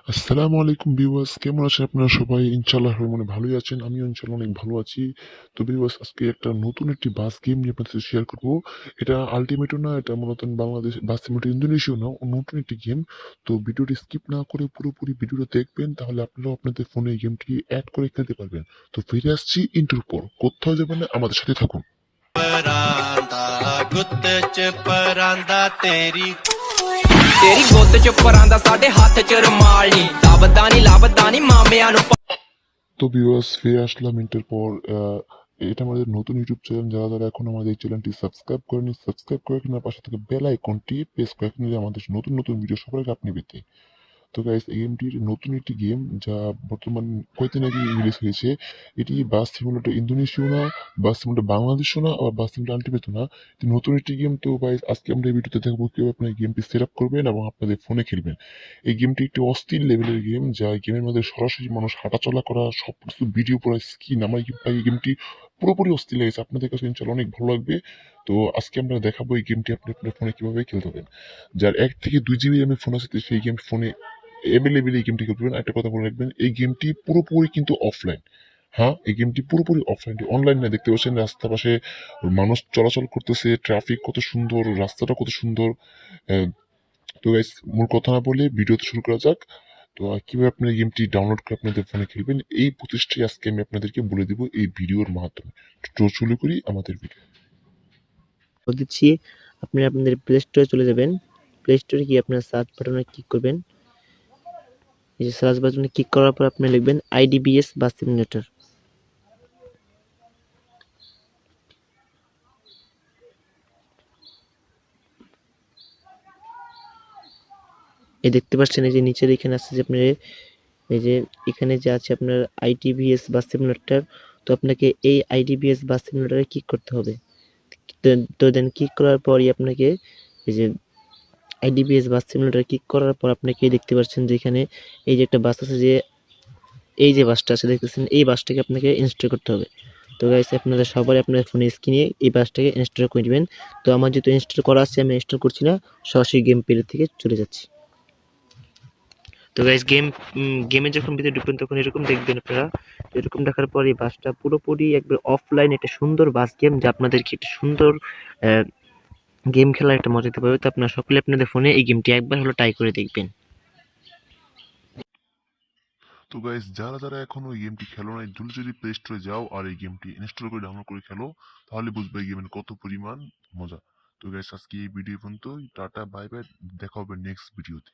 আসসালামু আলাইকুম ভিউয়ার্স, কেমন আছেন আপনারা সবাই? ইনশাআল্লাহ মানে ভালোই আছেন। আমিও ইনশাআল্লাহ অনেক ভালো আছি। তো ভিউয়ার্স, আজকে একটা নতুন একটি বাস গেম নিয়ে আপনাদের সাথে শেয়ার করব। এটা আল্টিমেটও না, এটা মূলত বাংলাদেশ বাস সিমুলেটর ইন্দোনেশিয়াও না, নতুন একটি গেম। তো ভিডিওটি স্কিপ না করে পুরোপুরি ভিডিওটা দেখবেন, তাহলে আপনারাও আপনাদের ফোনে এই গেমটি অ্যাড করে খেলতে পারবেন। তো ফিরে আসছি ইন্ট্রোর পর। কোথাও যাবেন না, আমাদের সাথে থাকুন। ਪਰਾਂਦਾ ਗੁੱਤ ਚ ਪਰਾਂਦਾ ਤੇਰੀ ਗੁੱਤ ਚ ਪਰਾਂਦਾ ਸਾਡੇ ਹੱਥ ਚ ਰਮਾਲ ਨੀ ਲੱਭਦਾ ਨੀ ਮਾਮਿਆਂ ਨੂੰ তো ভিউয়ার্স, ফিরে আসলাম ইন্টার পর। এটা আমাদের নতুন ইউটিউব চ্যানেল। যারা যারা এখন আমাদের চ্যানেলটি সাবস্ক্রাইব করেনি, সাবস্ক্রাইব করে কিনা পাশে থেকে বেল আইকনটি প্রেস করে কিনে আমাদের নতুন নতুন ভিডিও সবার আগে আপনি পেতে। তো গাইস, এই গেমটির নতুন একটি গেম যা বর্তমান কয়েকদিন আগে রিলিজ হয়েছে। এটি বাস সিমুলেটর ইন্দোনেশিয়াও না, বাস সিমুলেটর বাংলাদেশও না, আবার বাস সিমুলেটর আল্টিমেটও না। এটি নতুন একটি গেম। তো গাইস, আজকে আমরা এই ভিডিওতে দেখবো কিভাবে আপনি গেমটি সেট আপ করবেন এবং আপনাদের ফোনে খেলবেন। এই গেমটি একটি অস্থির লেভেলের গেম, যা এই গেমের মধ্যে সরাসরি মানুষ হাঁটাচলা করা, সবকিছু ভিডিও করা, স্কিন। আমার এই গেমটি পুরোপুরি অস্থির লেগেছে। আপনাদের কাছে ইনশাল্লাহ অনেক ভালো লাগবে। তো আজকে আমরা দেখাবো এই গেমটি আপনি আপনার ফোনে কিভাবে খেলতে হবেন। যার 1 থেকে 2 GB র্যামের ফোন আছে, সেই গেম ফোনে অ্যাভেলেবেল এই গেমটি খেলতে পারবেন। একটা কথা মনে রাখবেন, এই গেমটি পুরোপুরি কিন্তু অফলাইন। হ্যাঁ, এই গেমটি পুরোপুরি অফলাইন, অনলাইন না। দেখতে পাচ্ছেন রাস্তার পাশে মানুষ চলাচল করতেছে, ট্রাফিক কত সুন্দর, রাস্তাটা কত সুন্দর। আহ, তো গাইস, মূল কথা না বলে ভিডিওতে শুরু করা যাক। তো কিভাবে আপনি এই গেমটি ডাউনলোড করে আপনাদের ফোনে খেলবেন, এই প্রচেষ্টাই আজকে আমি আপনাদেরকে বলে দিব এই ভিডিওর মাধ্যমে। তো শুরু করি আমাদের ভিডিও। দিচ্ছি। আপনারা আপনাদের প্লে স্টোরে চলে যাবেন। প্লে স্টোরে গিয়ে আপনারা সার্চ বাটনে ক্লিক করবেন। এই যে সার্চ বাটনে ক্লিক করার পর আপনি লিখবেন আইডিবিএস বাস সিমুলেটর। এই দেখতে পাচ্ছেন, এই যে নিচের এখানে আছে যে আপনার এই যে এখানে যে আছে আপনার আইডিবিএস বাস সিমুলেটর। তো আপনাকে এই আইডিবিএস বাস সিমুলেটরে ক্লিক করতে হবে। তো দেন ক্লিক করার পরই আপনাকে এই যে আইডিবিএস বাস সিমুলেটরে ক্লিক করার পর আপনাকে দেখতে পাচ্ছেন যে এখানে এই যে একটা বাস আছে, যে এই যে বাসটা আছে দেখতেছেন, এই বাসটাকে আপনাকে ইনস্টল করতে হবে। তো গাইস, আপনারা সবাই আপনার ফোনে স্ক্রিনে এই বাসটাকে ইনস্টল করে নেবেন। তো আমার যেহেতু ইনস্টল করা আছে, আমি ইনস্টল করছি না, সরাসরি গেম প্লে থেকে চলে যাচ্ছি। তো গাইস, গেমে যখন ভিতরে ঢুকবেন তখন এরকম দেখবেন আপনারা। এরকম দেখার পর এই বাসটা পুরোপুরি একবার অফলাইন একটা সুন্দর বাস গেম, যা আপনাদেরকে একটা সুন্দর গেম খেলার একটা মজা দিতে পারবে। তো আপনারা সকলে আপনাদের ফোনে এই গেমটি একবার হলো ট্রাই করে দেখবেন। তো গাইস, যারা যারা এখনো এই গেমটি খেলো না, জলদি জলদি প্লে স্টোরে যাও আর এই গেমটি ইনস্টল করে ডাউনলোড করে খেলো। তাহলে বুঝবে এই গেমের কত পরিমাণ মজা। তো গাইস, আজকে এই ভিডিও পর্যন্ত। টাটা, বাই বাই, দেখা হবে নেক্সট ভিডিওতে।